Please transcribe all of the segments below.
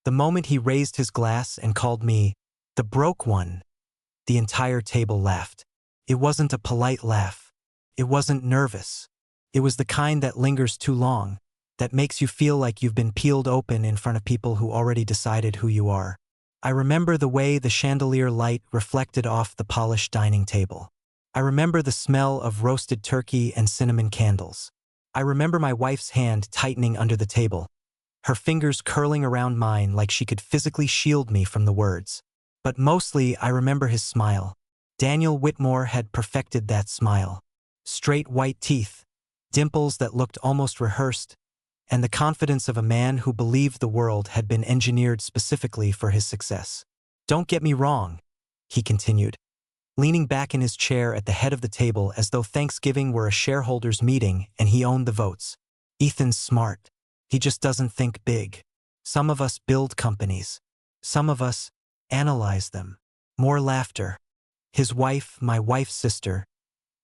The moment he raised his glass and called me the broke one, the entire table laughed. It wasn't a polite laugh. It wasn't nervous. It was the kind that lingers too long, that makes you feel like you've been peeled open in front of people who already decided who you are. I remember the way the chandelier light reflected off the polished dining table. I remember the smell of roasted turkey and cinnamon candles. I remember my wife's hand tightening under the table, her fingers curling around mine like she could physically shield me from the words. But mostly, I remember his smile. Daniel Whitmore had perfected that smile. Straight white teeth, dimples that looked almost rehearsed, and the confidence of a man who believed the world had been engineered specifically for his success. "Don't get me wrong," he continued, leaning back in his chair at the head of the table as though Thanksgiving were a shareholders' meeting and he owned the votes. "Ethan's smart. He just doesn't think big. Some of us build companies. Some of us analyze them." More laughter. His wife, my wife's sister,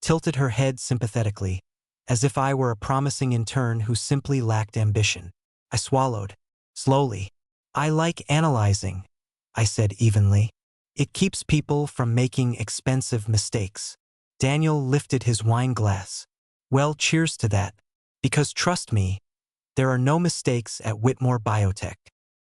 tilted her head sympathetically, as if I were a promising intern who simply lacked ambition. I swallowed. Slowly. "I like analyzing," I said evenly. "It keeps people from making expensive mistakes." Daniel lifted his wine glass. "Well, cheers to that. Because trust me, there are no mistakes at Whitmore Biotech."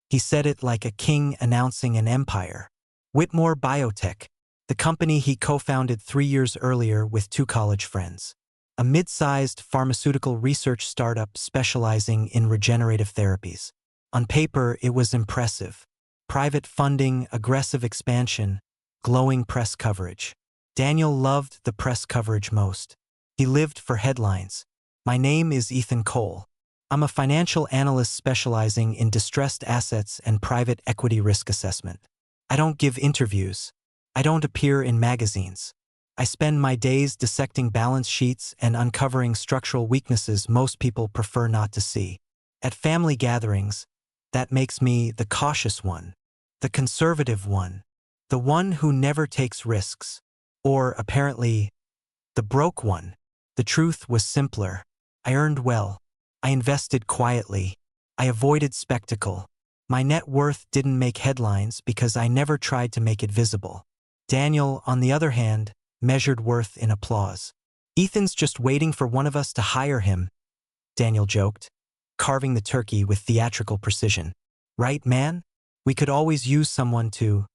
He said it like a king announcing an empire. Whitmore Biotech, the company he co-founded 3 years earlier with 2 college friends. A mid-sized pharmaceutical research startup specializing in regenerative therapies. On paper, it was impressive. Private funding, aggressive expansion, glowing press coverage. Daniel loved the press coverage most. He lived for headlines. "My name is Ethan Cole. I'm a financial analyst specializing in distressed assets and private equity risk assessment. I don't give interviews. I don't appear in magazines. I spend my days dissecting balance sheets and uncovering structural weaknesses most people prefer not to see. At family gatherings, that makes me the cautious one, the conservative one, the one who never takes risks, or, apparently, the broke one." The truth was simpler. I earned well. I invested quietly. I avoided spectacle. My net worth didn't make headlines because I never tried to make it visible. Daniel, on the other hand, measured worth in applause. "Ethan's just waiting for one of us to hire him," Daniel joked, carving the turkey with theatrical precision. "Right, man? We could always use someone to,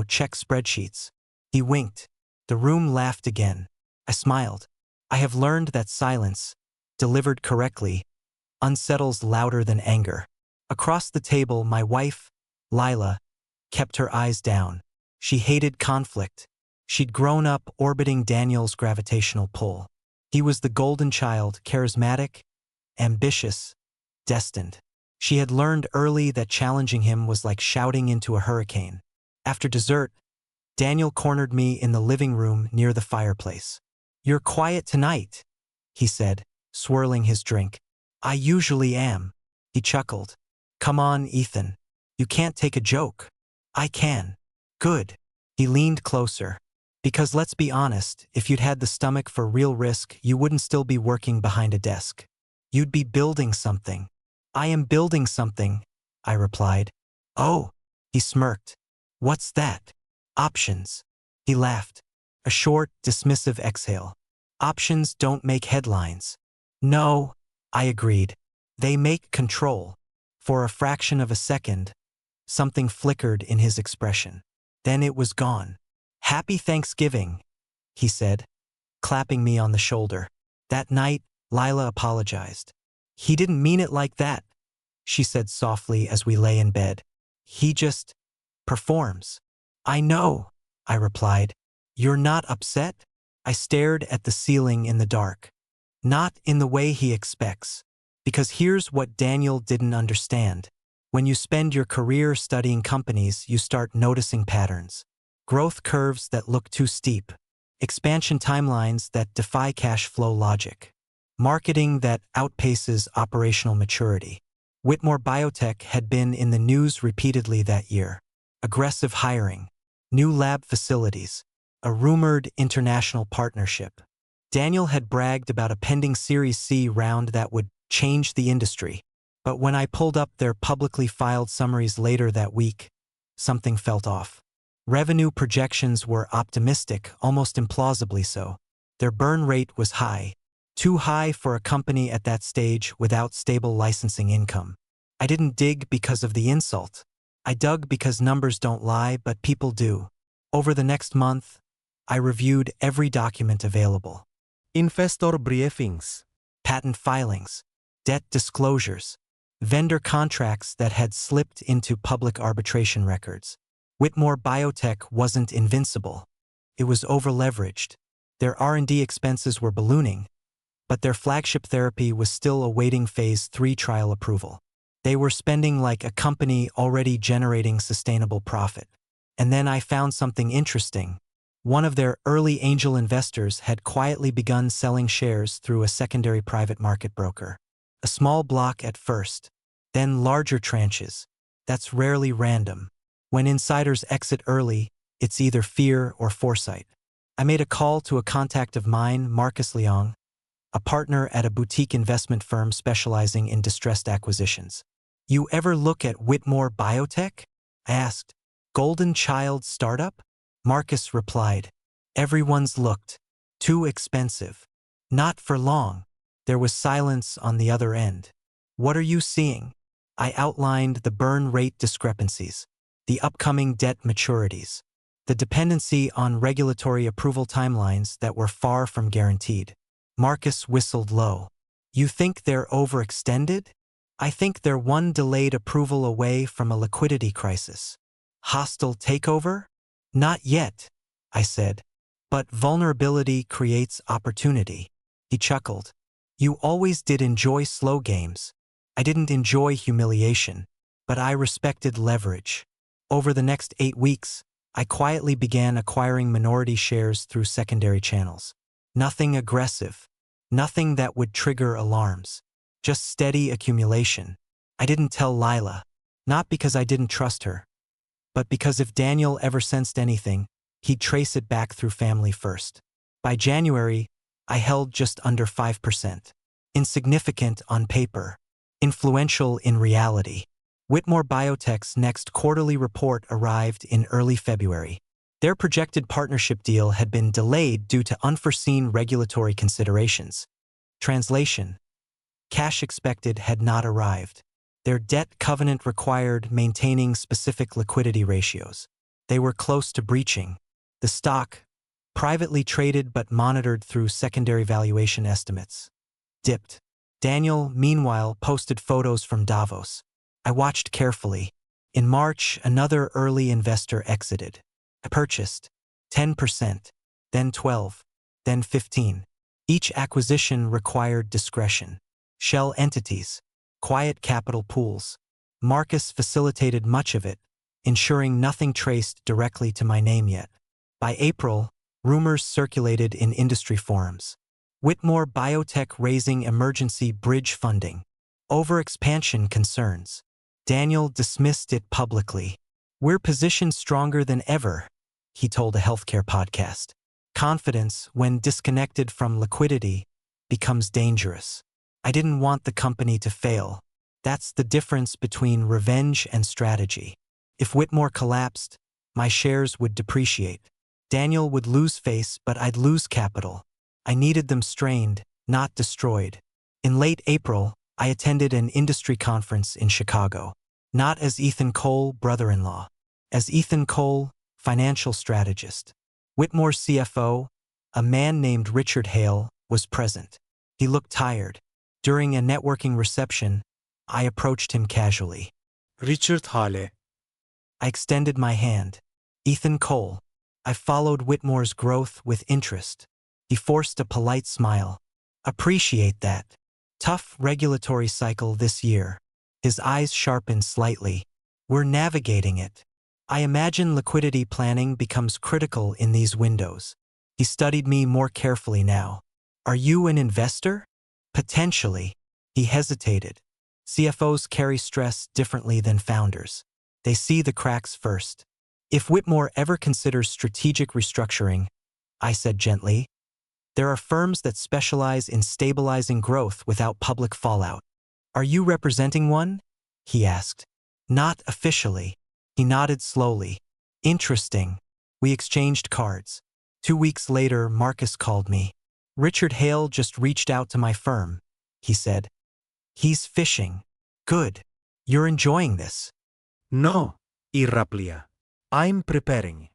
check spreadsheets." He winked. The room laughed again. I smiled. I have learned that silence, delivered correctly, unsettles louder than anger. Across the table, my wife, Lila, kept her eyes down. She hated conflict. She'd grown up orbiting Daniel's gravitational pull. He was the golden child, charismatic, ambitious, destined. She had learned early that challenging him was like shouting into a hurricane. After dessert, Daniel cornered me in the living room near the fireplace. "You're quiet tonight," he said, swirling his drink. "I usually am." He chuckled. "Come on, Ethan. You can't take a joke." "I can." "Good." He leaned closer. "Because let's be honest, if you'd had the stomach for real risk, you wouldn't still be working behind a desk. You'd be building something." "I am building something," I replied. "Oh," he smirked. "What's that?" "Options." He laughed. A short, dismissive exhale. "Options don't make headlines." "No," I agreed. "They make control." For a fraction of a second, something flickered in his expression. Then it was gone. "Happy Thanksgiving," he said, clapping me on the shoulder. That night, Lila apologized. "He didn't mean it like that," she said softly as we lay in bed. "He just performs." "I know," I replied. "You're not upset?" I stared at the ceiling in the dark. "Not in the way he expects." Because here's what Daniel didn't understand. When you spend your career studying companies, you start noticing patterns. Growth curves that look too steep. Expansion timelines that defy cash flow logic. Marketing that outpaces operational maturity. Whitmore Biotech had been in the news repeatedly that year. Aggressive hiring. New lab facilities. A rumored international partnership. Daniel had bragged about a pending Series C round that would change the industry. But when I pulled up their publicly filed summaries later that week, something felt off. Revenue projections were optimistic, almost implausibly so. Their burn rate was high, too high for a company at that stage without stable licensing income. I didn't dig because of the insult. I dug because numbers don't lie, but people do. Over the next month, I reviewed every document available. Investor briefings, patent filings, debt disclosures, vendor contracts that had slipped into public arbitration records. Whitmore Biotech wasn't invincible. It was overleveraged. Their R&D expenses were ballooning, but their flagship therapy was still awaiting phase 3 trial approval. They were spending like a company already generating sustainable profit. And then I found something interesting. One of their early angel investors had quietly begun selling shares through a secondary private market broker. A small block at first, then larger tranches. That's rarely random. When insiders exit early, it's either fear or foresight. I made a call to a contact of mine, Marcus Leong, a partner at a boutique investment firm specializing in distressed acquisitions. "You ever look at Whitmore Biotech?" I asked. "Golden child startup?" Marcus replied, "Everyone's looked. Too expensive." Not for long. There was silence on the other end. "What are you seeing?" I outlined the burn rate discrepancies, the upcoming debt maturities, the dependency on regulatory approval timelines that were far from guaranteed. Marcus whistled low. "You think they're overextended?" "I think they're one delayed approval away from a liquidity crisis." "Hostile takeover?" "Not yet," I said. "But vulnerability creates opportunity." He chuckled. "You always did enjoy slow games." I didn't enjoy humiliation, but I respected leverage. Over the next 8 weeks, I quietly began acquiring minority shares through secondary channels. Nothing aggressive, nothing that would trigger alarms, just steady accumulation. I didn't tell Lila, not because I didn't trust her, but because if Daniel ever sensed anything, he'd trace it back through family first. By January, I held just under 5%. Insignificant on paper, influential in reality. Whitmore Biotech's next quarterly report arrived in early February. Their projected partnership deal had been delayed due to unforeseen regulatory considerations. Translation: cash expected had not arrived. Their debt covenant required maintaining specific liquidity ratios. They were close to breaching. The stock, privately traded but monitored through secondary valuation estimates, dipped. Daniel, meanwhile, posted photos from Davos. I watched carefully. In March, another early investor exited. I purchased 10%, then 12%, then 15%. Each acquisition required discretion. Shell entities, quiet capital pools. Marcus facilitated much of it, ensuring nothing traced directly to my name yet. By April, rumors circulated in industry forums. Whitmore Biotech raising emergency bridge funding. Overexpansion concerns. Daniel dismissed it publicly. "We're positioned stronger than ever," he told a healthcare podcast. Confidence, when disconnected from liquidity, becomes dangerous. I didn't want the company to fail. That's the difference between revenge and strategy. If Whitmore collapsed, my shares would depreciate. Daniel would lose face, but I'd lose capital. I needed them strained, not destroyed. In late April, I attended an industry conference in Chicago. Not as Ethan Cole, brother-in-law. As Ethan Cole, financial strategist. Whitmore's CFO, a man named Richard Hale, was present. He looked tired. During a networking reception, I approached him casually. Richard Hale. I extended my hand. "Ethan Cole." I followed Whitmore's growth with interest. He forced a polite smile. "Appreciate that. Tough regulatory cycle this year." His eyes sharpened slightly. "We're navigating it. I imagine liquidity planning becomes critical in these windows." He studied me more carefully now. "Are you an investor?" "Potentially." He hesitated. CFOs carry stress differently than founders. They see the cracks first. "If Whitmore ever considers strategic restructuring," I said gently, "there are firms that specialize in stabilizing growth without public fallout." Are you representing one? He asked. Not officially. He nodded slowly. Interesting. We exchanged cards. 2 weeks later, Marcus called me. Richard Hale just reached out to my firm, he said. He's fishing. Good. You're enjoying this. No, Irraplia. I'm preparing.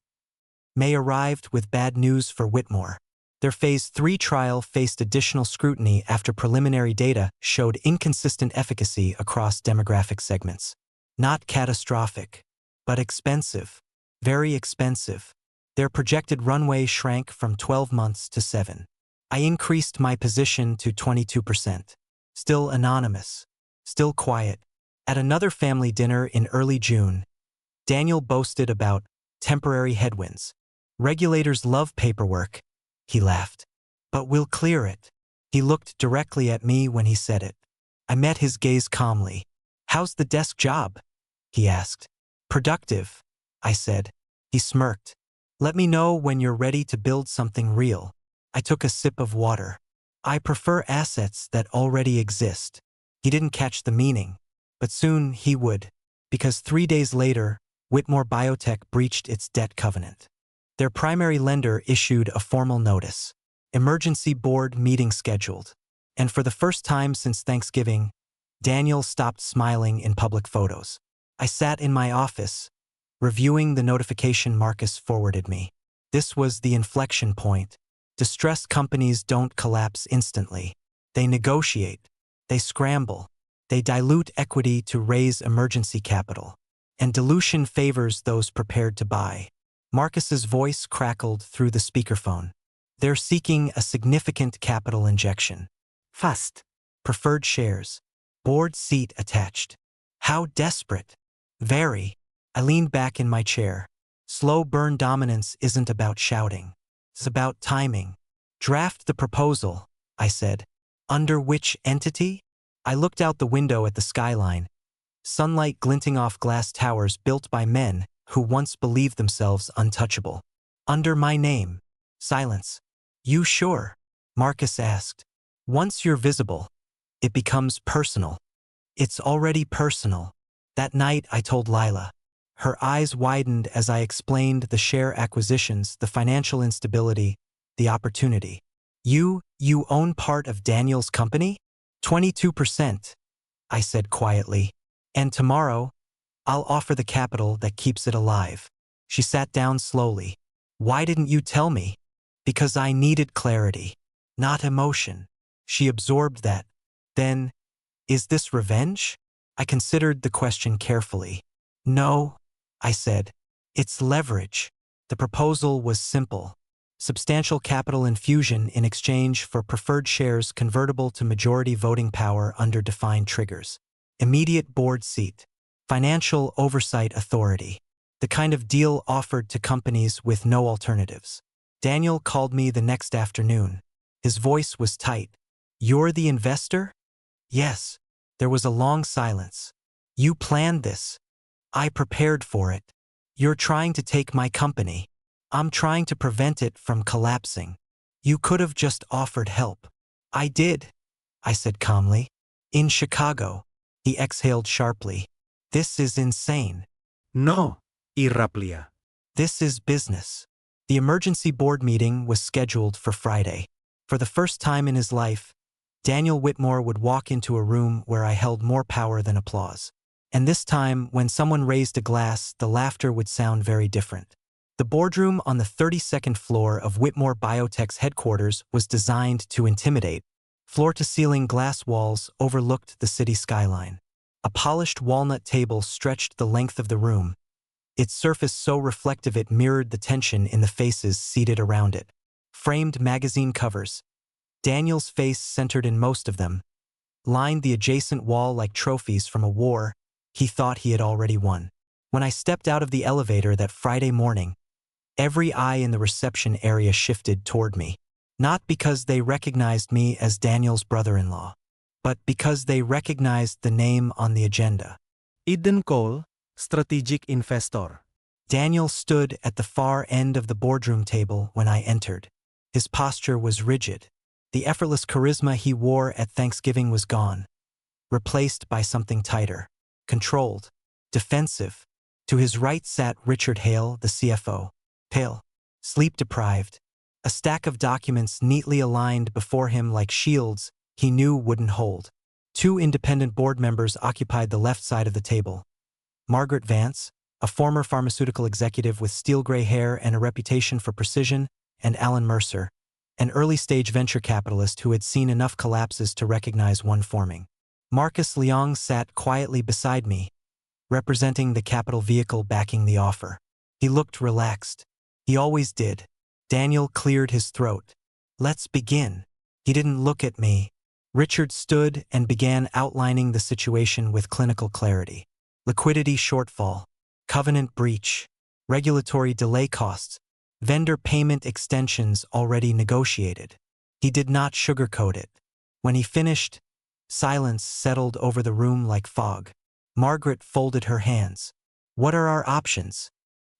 May arrived with bad news for Whitmore. Their Phase 3 trial faced additional scrutiny after preliminary data showed inconsistent efficacy across demographic segments. Not catastrophic, but expensive. Very expensive. Their projected runway shrank from 12 months to 7. I increased my position to 22%. Still anonymous. Still quiet. At another family dinner in early June, Daniel boasted about temporary headwinds. Regulators love paperwork, he laughed. But we'll clear it. He looked directly at me when he said it. I met his gaze calmly. How's the desk job? He asked. Productive, I said. He smirked. Let me know when you're ready to build something real. I took a sip of water. I prefer assets that already exist. He didn't catch the meaning, but soon he would, because 3 days later, Whitmore Biotech breached its debt covenant. Their primary lender issued a formal notice. Emergency board meeting scheduled. And for the first time since Thanksgiving, Daniel stopped smiling in public photos. I sat in my office, reviewing the notification Marcus forwarded me. This was the inflection point. Distressed companies don't collapse instantly. They negotiate. They scramble. They dilute equity to raise emergency capital. And dilution favors those prepared to buy. Marcus's voice crackled through the speakerphone. They're seeking a significant capital injection. Fast. Preferred shares. Board seat attached. How desperate. Very. I leaned back in my chair. Slow burn dominance isn't about shouting. It's about timing. Draft the proposal, I said. Under which entity? I looked out the window at the skyline. Sunlight glinting off glass towers built by men who once believed themselves untouchable. Under my name. Silence. You sure? Marcus asked. Once you're visible, it becomes personal. It's already personal. That night I told Lila. Her eyes widened as I explained the share acquisitions, the financial instability, the opportunity. You own part of Daniel's company? 22%, I said quietly. And tomorrow, I'll offer the capital that keeps it alive. She sat down slowly. Why didn't you tell me? Because I needed clarity, not emotion. She absorbed that. Then, is this revenge? I considered the question carefully. No, I said. It's leverage. The proposal was simple. Substantial capital infusion in exchange for preferred shares convertible to majority voting power under defined triggers. Immediate board seat. Financial oversight authority. The kind of deal offered to companies with no alternatives. Daniel called me the next afternoon. His voice was tight. You're the investor? Yes. There was a long silence. You planned this. I prepared for it. You're trying to take my company. I'm trying to prevent it from collapsing. You could have just offered help. I did, I said calmly. In Chicago. He exhaled sharply. This is insane. No, Irraplia. This is business. The emergency board meeting was scheduled for Friday. For the first time in his life, Daniel Whitmore would walk into a room where I held more power than applause. And this time, when someone raised a glass, the laughter would sound very different. The boardroom on the 32nd floor of Whitmore Biotech's headquarters was designed to intimidate. Floor-to-ceiling glass walls overlooked the city skyline. A polished walnut table stretched the length of the room, its surface so reflective it mirrored the tension in the faces seated around it. Framed magazine covers, Daniel's face centered in most of them, lined the adjacent wall like trophies from a war he thought he had already won. When I stepped out of the elevator that Friday morning, every eye in the reception area shifted toward me. Not because they recognized me as Daniel's brother-in-law, but because they recognized the name on the agenda. Eden Cole, strategic investor. Daniel stood at the far end of the boardroom table when I entered. His posture was rigid. The effortless charisma he wore at Thanksgiving was gone. replaced by something tighter, controlled, defensive. To his right sat Richard Hale, the CFO, pale, sleep-deprived, a stack of documents neatly aligned before him like shields he knew wouldn't hold. Two independent board members occupied the left side of the table. Margaret Vance, a former pharmaceutical executive with steel-gray hair and a reputation for precision, and Alan Mercer, an early-stage venture capitalist who had seen enough collapses to recognize one forming. Marcus Leong sat quietly beside me, representing the capital vehicle backing the offer. He looked relaxed. He always did. Daniel cleared his throat. "Let's begin." He didn't look at me. Richard stood and began outlining the situation with clinical clarity. Liquidity shortfall, covenant breach, regulatory delay costs, vendor payment extensions already negotiated. He did not sugarcoat it. When he finished, silence settled over the room like fog. Margaret folded her hands. "What are our options?"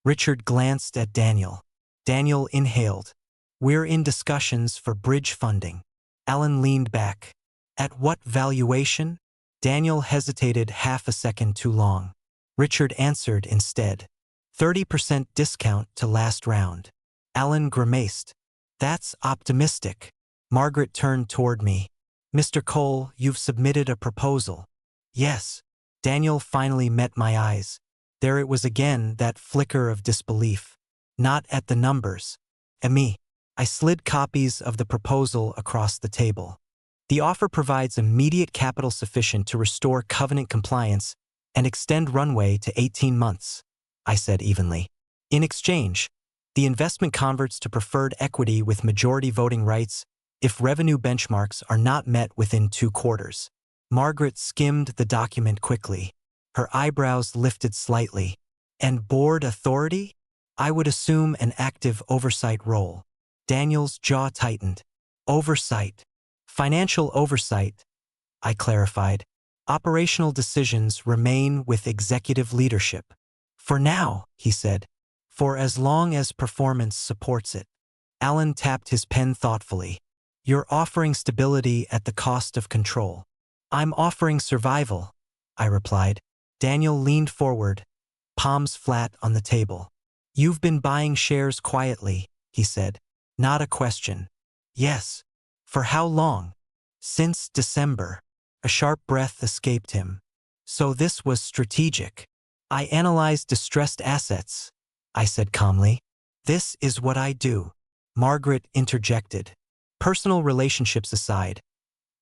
Richard glanced at Daniel. Daniel inhaled. "We're in discussions for bridge funding." Alan leaned back. "At what valuation?" Daniel hesitated half a second too long. Richard answered instead. 30% discount to last round. Alan grimaced. "That's optimistic." Margaret turned toward me. "Mr. Cole, you've submitted a proposal." "Yes." Daniel finally met my eyes. There it was again, that flicker of disbelief. "Not at the numbers." "And me." I slid copies of the proposal across the table. "The offer provides immediate capital sufficient to restore covenant compliance and extend runway to 18 months, I said evenly. "In exchange, the investment converts to preferred equity with majority voting rights if revenue benchmarks are not met within 2 quarters. Margaret skimmed the document quickly. Her eyebrows lifted slightly. "And board authority?" "I would assume an active oversight role." Daniel's jaw tightened. "Oversight. Financial oversight," I clarified. "Operational decisions remain with executive leadership." "For now," he said. "For as long as performance supports it." Alan tapped his pen thoughtfully. "You're offering stability at the cost of control." "I'm offering survival," I replied. Daniel leaned forward, palms flat on the table. "You've been buying shares quietly," he said. Not a question. "Yes." "For how long?" "Since December." A sharp breath escaped him. "So this was strategic." "I analyzed distressed assets," I said calmly. "This is what I do." Margaret interjected. "Personal relationships aside,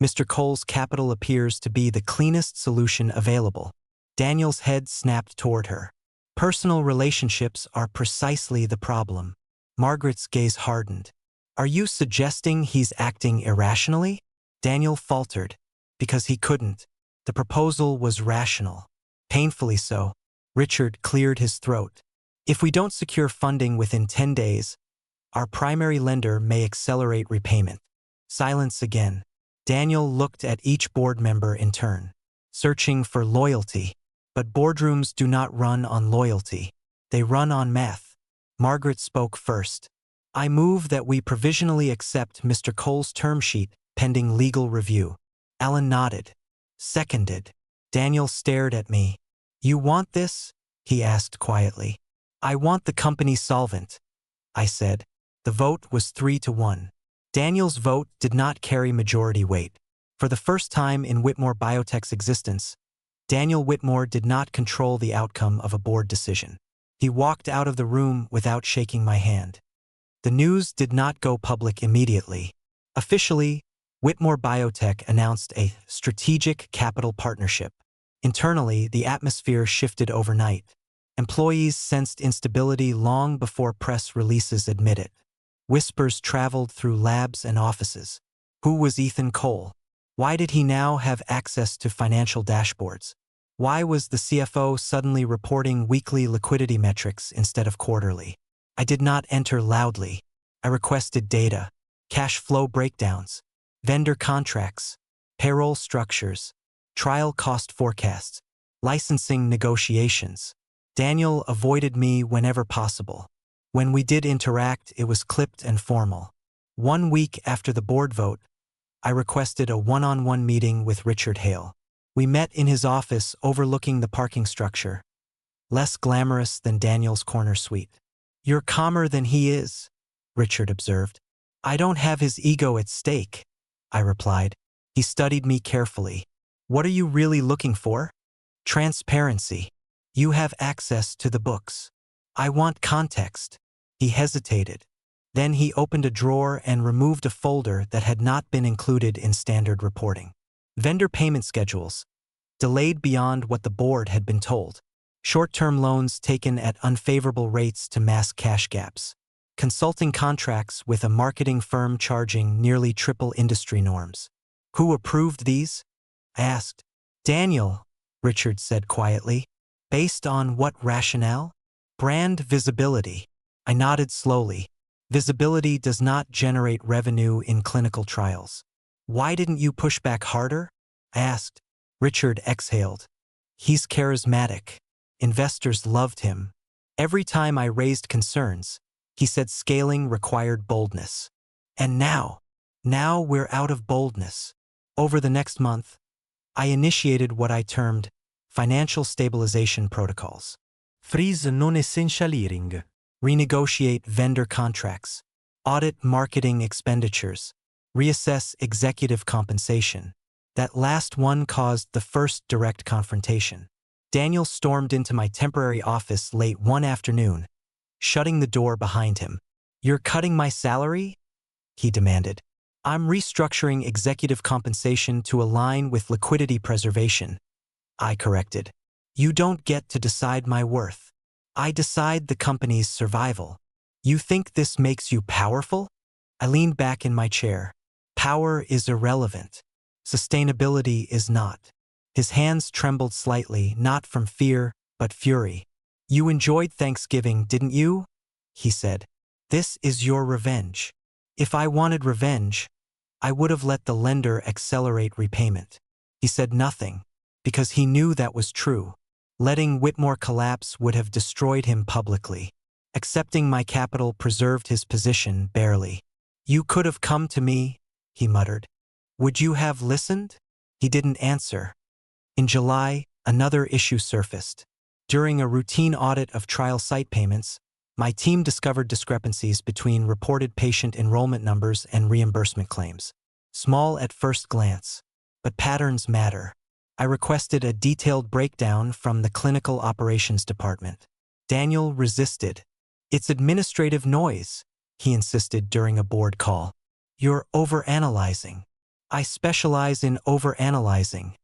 Mr. Cole's capital appears to be the cleanest solution available." Daniel's head snapped toward her. "Personal relationships are precisely the problem." Margaret's gaze hardened. "Are you suggesting he's acting irrationally?" Daniel faltered. "Because he couldn't. The proposal was rational." "Painfully so." Richard cleared his throat. "If we don't secure funding within 10 days, our primary lender may accelerate repayment." Silence again. Daniel looked at each board member in turn, searching for loyalty. But boardrooms do not run on loyalty. They run on math. Margaret spoke first. "I move that we provisionally accept Mr. Cole's term sheet pending legal review." Alan nodded. "Seconded." Daniel stared at me. "You want this?" he asked quietly. "I want the company solvent," I said. The vote was 3-1. Daniel's vote did not carry majority weight. For the first time in Whitmore Biotech's existence, Daniel Whitmore did not control the outcome of a board decision. He walked out of the room without shaking my hand. The news did not go public immediately. Officially, Whitmore Biotech announced a strategic capital partnership. Internally, the atmosphere shifted overnight. Employees sensed instability long before press releases admit it. Whispers traveled through labs and offices. Who was Ethan Cole? Why did he now have access to financial dashboards? Why was the CFO suddenly reporting weekly liquidity metrics instead of quarterly? I did not enter loudly. I requested data, cash flow breakdowns, vendor contracts, payroll structures, trial cost forecasts, licensing negotiations. Daniel avoided me whenever possible. When we did interact, it was clipped and formal. 1 week after the board vote, I requested a one-on-one meeting with Richard Hale. We met in his office overlooking the parking structure, less glamorous than Daniel's corner suite. "You're calmer than he is," Richard observed. "I don't have his ego at stake," I replied. He studied me carefully. "What are you really looking for?" "Transparency. You have access to the books. I want context." He hesitated. Then he opened a drawer and removed a folder that had not been included in standard reporting. Vendor payment schedules, delayed beyond what the board had been told. Short-term loans taken at unfavorable rates to mask cash gaps. Consulting contracts with a marketing firm charging nearly triple industry norms. "Who approved these?" I asked. "Daniel," Richard said quietly. "Based on what rationale?" "Brand visibility." I nodded slowly. "Visibility does not generate revenue in clinical trials." "Why didn't you push back harder?" I asked. Richard exhaled. "He's charismatic. Investors loved him. Every time I raised concerns, he said scaling required boldness. And now we're out of boldness." Over the next month, I initiated what I termed financial stabilization protocols. Freeze non-essential hiring. Renegotiate vendor contracts, audit marketing expenditures, reassess executive compensation. That last one caused the first direct confrontation. Daniel stormed into my temporary office late one afternoon, shutting the door behind him. "You're cutting my salary?" he demanded. "I'm restructuring executive compensation to align with liquidity preservation," I corrected. "You don't get to decide my worth. I decide the company's survival." "You think this makes you powerful?" I leaned back in my chair. "Power is irrelevant. Sustainability is not." His hands trembled slightly, not from fear, but fury. "You enjoyed Thanksgiving, didn't you?" he said. "This is your revenge." If I wanted revenge, I would have let the lender accelerate repayment. He said nothing, because he knew that was true. Letting Whitmore collapse would have destroyed him publicly. Accepting my capital preserved his position barely. "You could have come to me," he muttered. "Would you have listened?" He didn't answer. In July, another issue surfaced. During a routine audit of trial site payments, my team discovered discrepancies between reported patient enrollment numbers and reimbursement claims. Small at first glance, but patterns matter. I requested a detailed breakdown from the clinical operations department. Daniel resisted. "It's administrative noise," he insisted during a board call. "You're overanalyzing." "I specialize in overanalyzing,"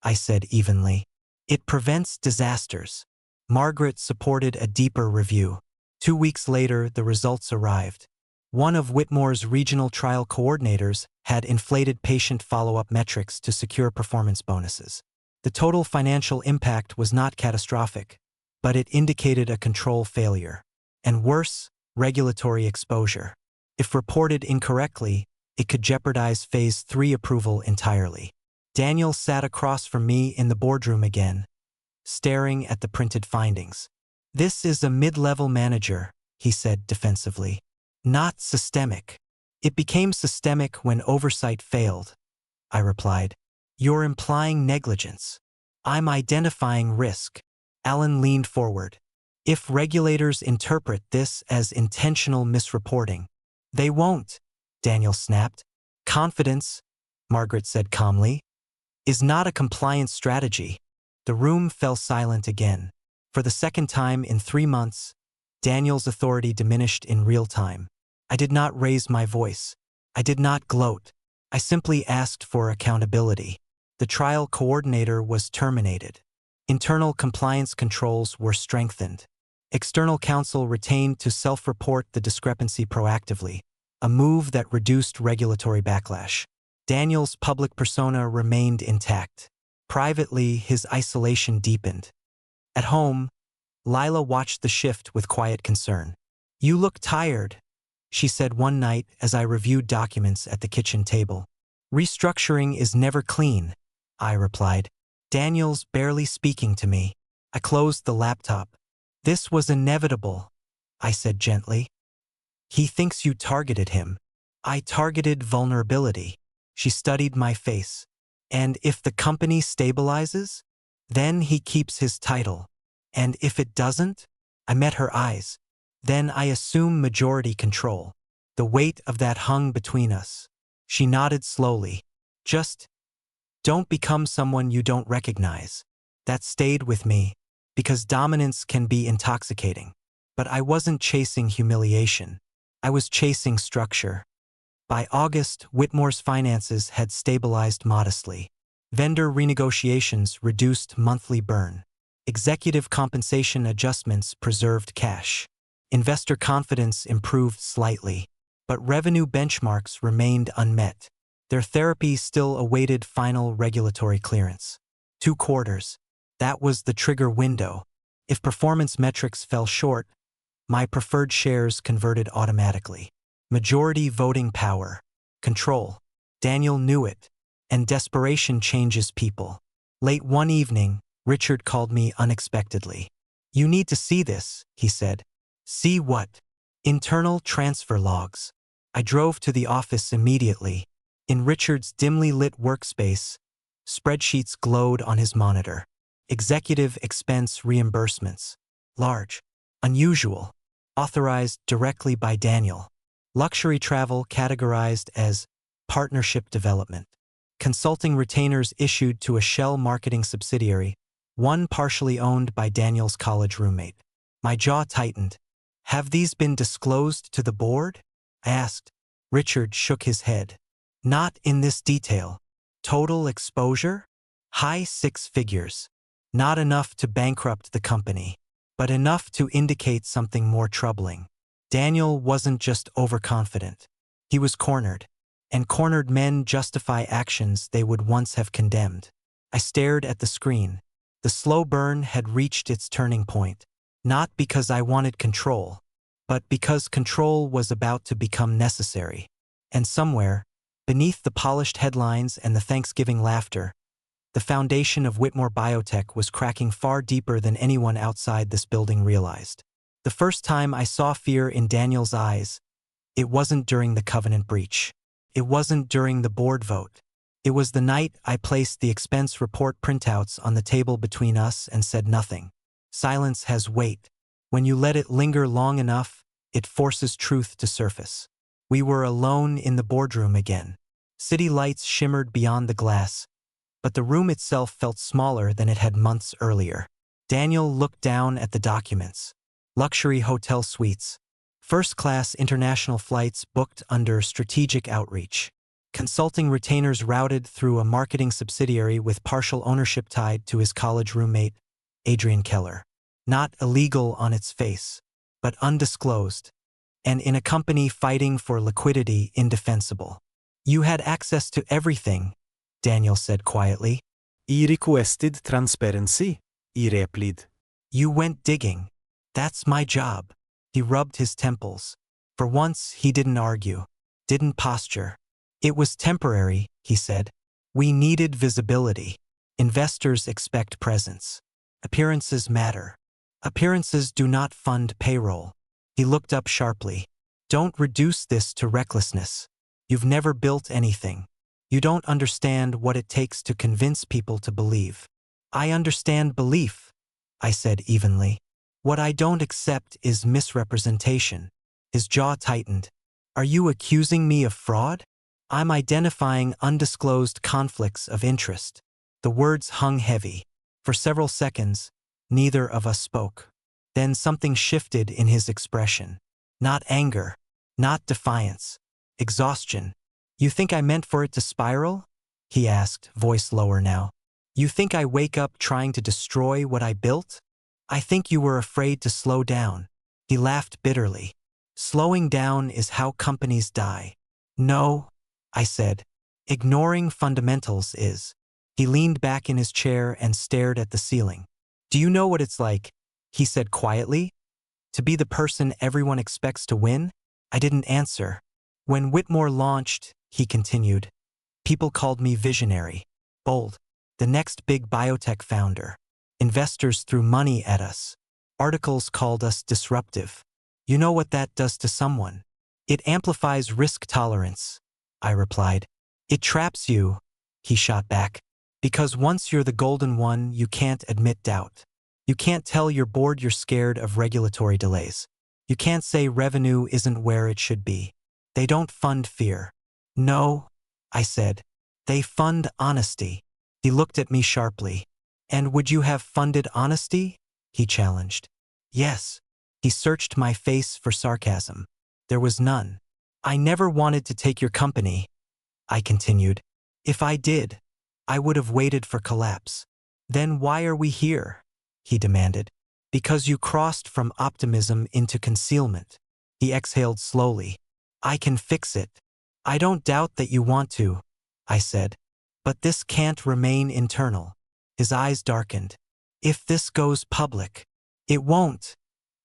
I said evenly. "It prevents disasters." Margaret supported a deeper review. 2 weeks later, the results arrived. One of Whitmore's regional trial coordinators had inflated patient follow-up metrics to secure performance bonuses. The total financial impact was not catastrophic, but it indicated a control failure. And worse, regulatory exposure. If reported incorrectly, it could jeopardize Phase 3 approval entirely. Daniel sat across from me in the boardroom again, staring at the printed findings. "This is a mid-level manager," he said defensively. "Not systemic." "It became systemic when oversight failed," I replied. "You're implying negligence." "I'm identifying risk." Alan leaned forward. "If regulators interpret this as intentional misreporting." "They won't," Daniel snapped. "Confidence," Margaret said calmly, "is not a compliance strategy." The room fell silent again. For the second time in 3 months, Daniel's authority diminished in real time. I did not raise my voice. I did not gloat. I simply asked for accountability. The trial coordinator was terminated. Internal compliance controls were strengthened. External counsel retained to self-report the discrepancy proactively, a move that reduced regulatory backlash. Daniel's public persona remained intact. Privately, his isolation deepened. At home, Lila watched the shift with quiet concern. "You look tired," she said one night as I reviewed documents at the kitchen table. "Restructuring is never clean," I replied. "Daniel's barely speaking to me." I closed the laptop. "This was inevitable," I said gently. "He thinks you targeted him." "I targeted vulnerability." She studied my face. And if the company stabilizes, then he keeps his title. And if it doesn't, I met her eyes. Then I assume majority control. The weight of that hung between us. She nodded slowly. Just don't become someone you don't recognize. That stayed with me, because dominance can be intoxicating. But I wasn't chasing humiliation. I was chasing structure. By August, Whitmore's finances had stabilized modestly. Vendor renegotiations reduced monthly burn. Executive compensation adjustments preserved cash. Investor confidence improved slightly, but revenue benchmarks remained unmet. Their therapy still awaited final regulatory clearance. 2 quarters. That was the trigger window. If performance metrics fell short, my preferred shares converted automatically. Majority voting power. Control. Daniel knew it. And desperation changes people. Late one evening, Richard called me unexpectedly. "You need to see this," he said. "See what?" "Internal transfer logs." I drove to the office immediately. In Richard's dimly lit workspace, spreadsheets glowed on his monitor. Executive expense reimbursements. Large. Unusual. Authorized directly by Daniel. Luxury travel categorized as partnership development. Consulting retainers issued to a shell marketing subsidiary, one partially owned by Daniel's college roommate. My jaw tightened. "Have these been disclosed to the board?" I asked. Richard shook his head. "Not in this detail. Total exposure? High 6 figures. Not enough to bankrupt the company, but enough to indicate something more troubling. Daniel wasn't just overconfident. He was cornered, and cornered men justify actions they would once have condemned. I stared at the screen. The slow burn had reached its turning point, not because I wanted control, but because control was about to become necessary. And somewhere, beneath the polished headlines and the Thanksgiving laughter, the foundation of Whitmore Biotech was cracking far deeper than anyone outside this building realized. The first time I saw fear in Daniel's eyes, it wasn't during the covenant breach. It wasn't during the board vote. It was the night I placed the expense report printouts on the table between us and said nothing. Silence has weight. When you let it linger long enough, it forces truth to surface. We were alone in the boardroom again. City lights shimmered beyond the glass, but the room itself felt smaller than it had months earlier. Daniel looked down at the documents. Luxury hotel suites. First-class international flights booked under strategic outreach. Consulting retainers routed through a marketing subsidiary with partial ownership tied to his college roommate, Adrian Keller. Not illegal on its face, but undisclosed, and in a company fighting for liquidity indefensible. "You had access to everything," Daniel said quietly. I requested transparency, I replied. "You went digging. That's my job." He rubbed his temples. For once, he didn't argue, didn't posture. "It was temporary," he said. "We needed visibility. Investors expect presence. Appearances matter. Appearances do not fund payroll." He looked up sharply. "Don't reduce this to recklessness. You've never built anything. You don't understand what it takes to convince people to believe." "I understand belief," I said evenly. "What I don't accept is misrepresentation." His jaw tightened. "Are you accusing me of fraud?" "I'm identifying undisclosed conflicts of interest." The words hung heavy. For several seconds, neither of us spoke. Then something shifted in his expression. Not anger, not defiance, exhaustion. "You think I meant for it to spiral?" he asked, voice lower now. "You think I wake up trying to destroy what I built? I think you were afraid to slow down." He laughed bitterly. "Slowing down is how companies die." "No," I said. "Ignoring fundamentals is." He leaned back in his chair and stared at the ceiling. "Do you know what it's like?" he said quietly. "To be the person everyone expects to win?" I didn't answer. "When Whitmore launched," he continued, "people called me visionary, bold, the next big biotech founder. Investors threw money at us. Articles called us disruptive. You know what that does to someone? It amplifies risk tolerance," I replied. "It traps you." he shot back. Because once you're the golden one, you can't admit doubt. You can't tell your board you're scared of regulatory delays. You can't say revenue isn't where it should be. They don't fund fear. No, I said. They fund honesty. He looked at me sharply. And would you have funded honesty? He challenged. Yes. He searched my face for sarcasm. There was none. I never wanted to take your company, I continued. If I did, I would have waited for collapse. Then why are we here? He demanded. Because you crossed from optimism into concealment. He exhaled slowly. I can fix it. I don't doubt that you want to, I said. But this can't remain internal. His eyes darkened. If this goes public, it won't,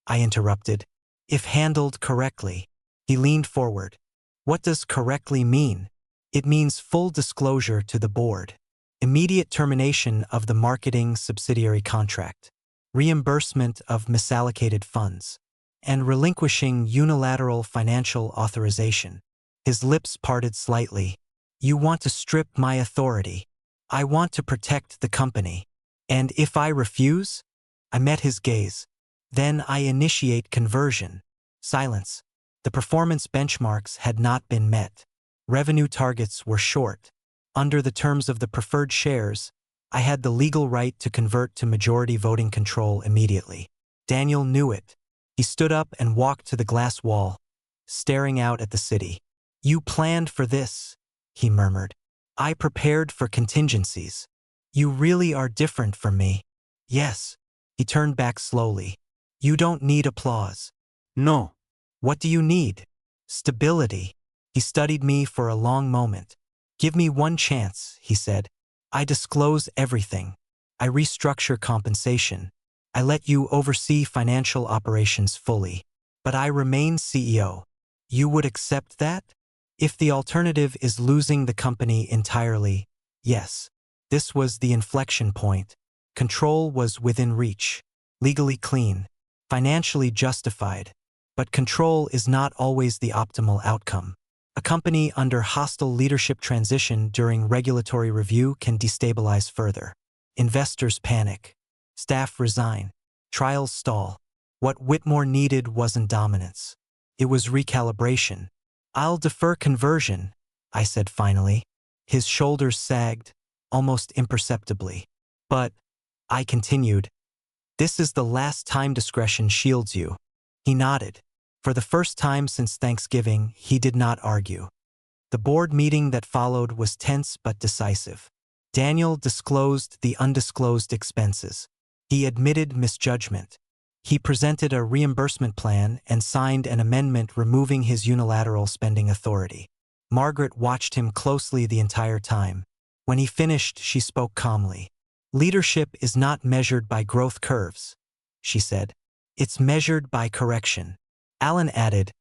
I interrupted. If handled correctly. He leaned forward. What does correctly mean? It means full disclosure to the board. Immediate termination of the marketing subsidiary contract. Reimbursement of misallocated funds. And relinquishing unilateral financial authorization. His lips parted slightly. You want to strip my authority. I want to protect the company. And if I refuse? I met his gaze. Then I initiate conversion. Silence. The performance benchmarks had not been met. Revenue targets were short. Under the terms of the preferred shares, I had the legal right to convert to majority voting control immediately. Daniel knew it. He stood up and walked to the glass wall, staring out at the city. You planned for this, he murmured. I prepared for contingencies. You really are different from me. Yes. He turned back slowly. You don't need applause. No. What do you need? Stability. He studied me for a long moment. Give me one chance, he said. I disclose everything. I restructure compensation. I let you oversee financial operations fully. But I remain CEO. You would accept that? If the alternative is losing the company entirely, yes. This was the inflection point. Control was within reach. Legally clean. Financially justified. But control is not always the optimal outcome. A company under hostile leadership transition during regulatory review can destabilize further. Investors panic. Staff resign. Trials stall. What Whitmore needed wasn't dominance. It was recalibration. I'll defer conversion, I said finally. His shoulders sagged, almost imperceptibly. But, I continued, this is the last time discretion shields you. He nodded. For the first time since Thanksgiving, he did not argue. The board meeting that followed was tense but decisive. Daniel disclosed the undisclosed expenses. He admitted misjudgment. He presented a reimbursement plan and signed an amendment removing his unilateral spending authority. Margaret watched him closely the entire time. When he finished, she spoke calmly. Leadership is not measured by growth curves, she said. It's measured by correction. Alan added,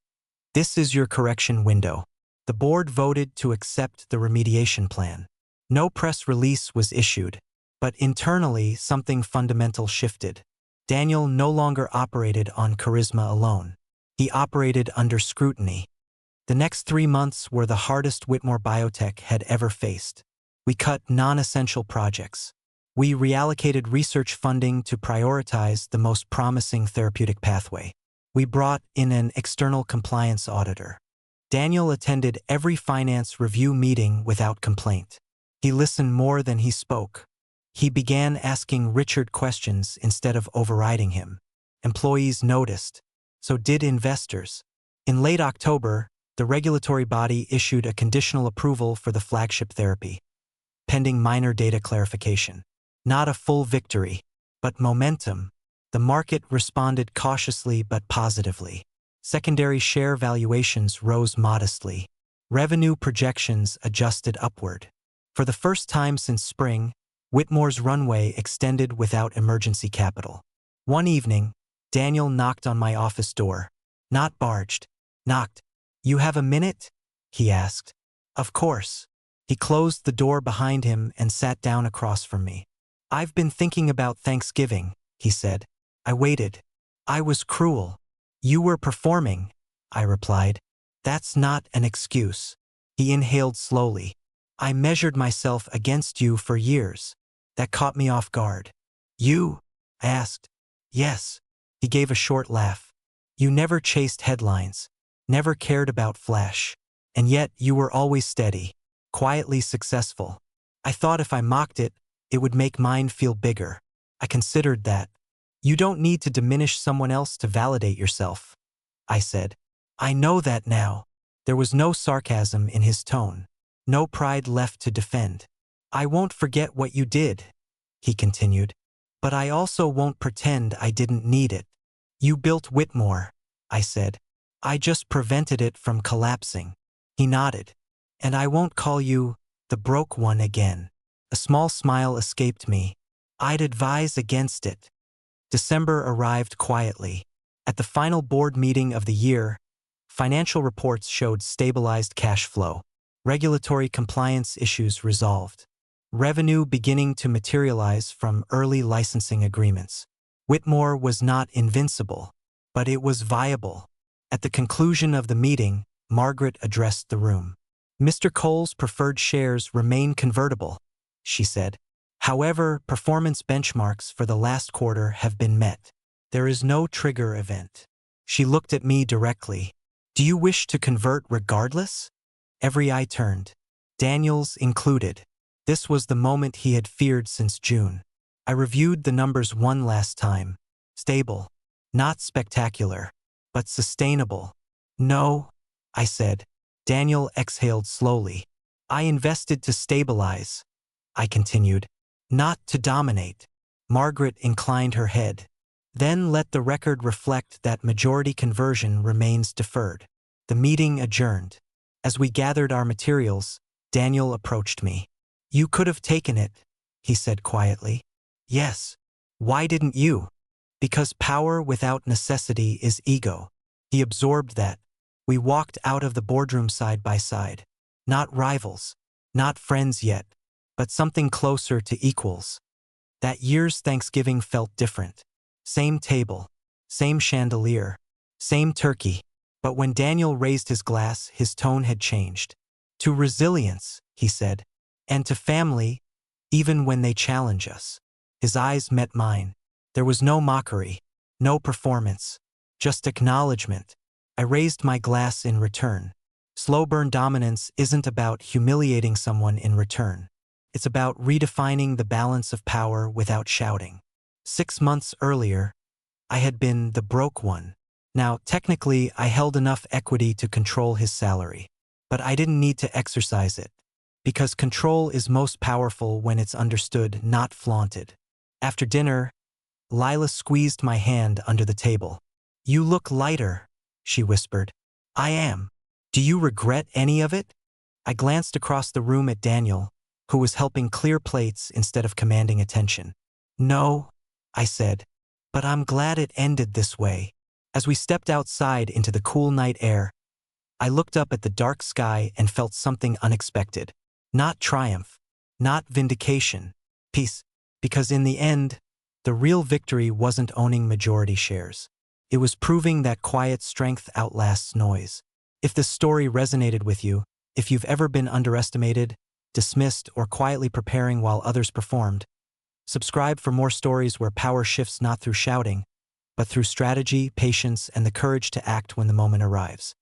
this is your correction window. The board voted to accept the remediation plan. No press release was issued, but internally something fundamental shifted. Daniel no longer operated on charisma alone. He operated under scrutiny. The next 3 months were the hardest Whitmore Biotech had ever faced. We cut non-essential projects. We reallocated research funding to prioritize the most promising therapeutic pathway. We brought in an external compliance auditor. Daniel attended every finance review meeting without complaint. He listened more than he spoke. He began asking Richard questions instead of overriding him. Employees noticed. So did investors. In late October, the regulatory body issued a conditional approval for the flagship therapy, pending minor data clarification. Not a full victory, but momentum. The market responded cautiously but positively. Secondary share valuations rose modestly. Revenue projections adjusted upward. For the first time since spring, Whitmore's runway extended without emergency capital. One evening, Daniel knocked on my office door. Not barged. Knocked. You have a minute? He asked. Of course. He closed the door behind him and sat down across from me. I've been thinking about Thanksgiving, he said. I waited. I was cruel. You were performing, I replied. That's not an excuse. He inhaled slowly. I measured myself against you for years. That caught me off guard. You? I asked. Yes. He gave a short laugh. You never chased headlines, never cared about flash. And yet you were always steady, quietly successful. I thought if I mocked it, it would make mine feel bigger. I considered that. You don't need to diminish someone else to validate yourself, I said. I know that now. There was no sarcasm in his tone, no pride left to defend. I won't forget what you did, he continued. But I also won't pretend I didn't need it. You built Whitmore, I said. I just prevented it from collapsing. He nodded. And I won't call you the broke one again. A small smile escaped me. I'd advise against it. December arrived quietly. At the final board meeting of the year, financial reports showed stabilized cash flow, regulatory compliance issues resolved, revenue beginning to materialize from early licensing agreements. Whitmore was not invincible, but it was viable. At the conclusion of the meeting, Margaret addressed the room. Mr. Cole's preferred shares remain convertible, she said. However, performance benchmarks for the last quarter have been met. There is no trigger event. She looked at me directly. Do you wish to convert regardless? Every eye turned, Daniel's included. This was the moment he had feared since June. I reviewed the numbers one last time. Stable. Not spectacular, but sustainable. No, I said. Daniel exhaled slowly. I invested to stabilize, I continued, not to dominate. Margaret inclined her head. Then let the record reflect that majority conversion remains deferred. The meeting adjourned. As we gathered our materials, Daniel approached me. You could have taken it, he said quietly. Yes. Why didn't you? Because power without necessity is ego. He absorbed that. We walked out of the boardroom side by side. Not rivals, not friends yet, but something closer to equals. That year's Thanksgiving felt different. Same table, same chandelier, same turkey. But when Daniel raised his glass, his tone had changed. To resilience, he said, and to family, even when they challenge us. His eyes met mine. There was no mockery, no performance, just acknowledgement. I raised my glass in return. Slow burn dominance isn't about humiliating someone in return. It's about redefining the balance of power without shouting. 6 months earlier, I had been the broke one. Now, technically, I held enough equity to control his salary. But I didn't need to exercise it. Because control is most powerful when it's understood, not flaunted. After dinner, Lila squeezed my hand under the table. You look lighter, she whispered. I am. Do you regret any of it? I glanced across the room at Daniel, who was helping clear plates instead of commanding attention. No, I said, but I'm glad it ended this way. As we stepped outside into the cool night air, I looked up at the dark sky and felt something unexpected. Not triumph, not vindication, peace, because in the end, the real victory wasn't owning majority shares. It was proving that quiet strength outlasts noise. If this story resonated with you, if you've ever been underestimated, dismissed, or quietly preparing while others performed, subscribe for more stories where power shifts not through shouting, but through strategy, patience, and the courage to act when the moment arrives.